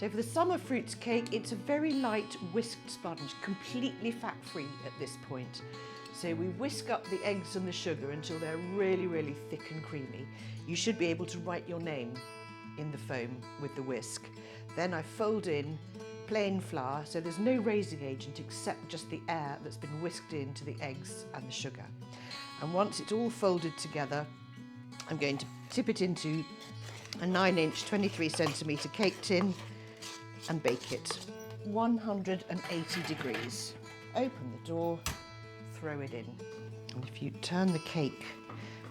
So for the summer fruits cake, it's a very light whisked sponge, completely fat-free at this point. So we whisk up the eggs and the sugar until they're really, really thick and creamy. You should be able to write your name in the foam with the whisk. Then I fold in plain flour, so there's no raising agent except just the air that's been whisked into the eggs and the sugar. And once it's all folded together, I'm going to tip it into a 9-inch, 23-centimetre cake tin and bake it. 180 degrees. Open the door, throw it in. And if you turn the cake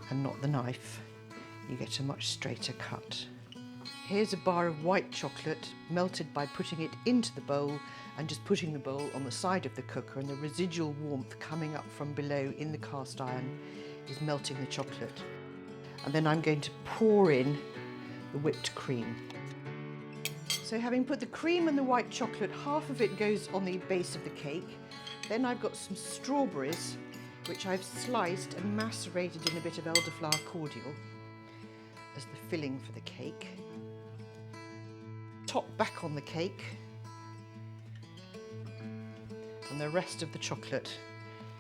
and not the knife, you get a much straighter cut. Here's a bar of white chocolate melted by putting it into the bowl and just putting the bowl on the side of the cooker, and the residual warmth coming up from below in the cast iron is melting the chocolate. And then I'm going to pour in the whipped cream. So having put the cream and the white chocolate, half of it goes on the base of the cake. Then I've got some strawberries, which I've sliced and macerated in a bit of elderflower cordial as the filling for the cake. Top back on the cake, and the rest of the chocolate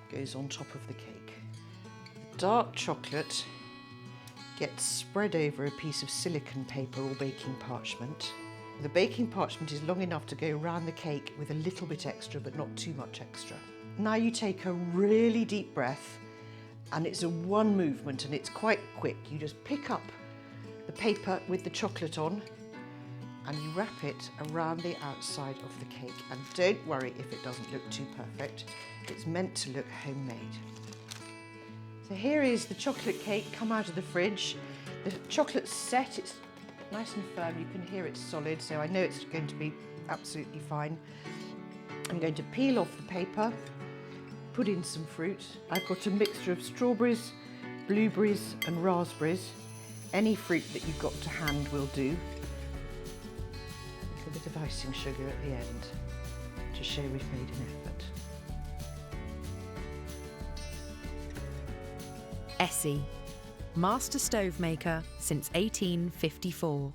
goes on top of the cake. The dark chocolate gets spread over a piece of silicone paper or baking parchment. The baking parchment is long enough to go around the cake with a little bit extra, but not too much extra. Now you take a really deep breath, and it's a one movement and it's quite quick. You just pick up the paper with the chocolate on and you wrap it around the outside of the cake. And don't worry if it doesn't look too perfect. It's meant to look homemade. So here is the chocolate cake come out of the fridge. The chocolate's set, it's nice and firm. You can hear it's solid, so I know it's going to be absolutely fine. I'm going to peel off the paper, put in some fruit. I've got a mixture of strawberries, blueberries and raspberries. Any fruit that you've got to hand will do. A bit of icing sugar at the end to show we've made an effort. ESSE, master stove maker since 1854.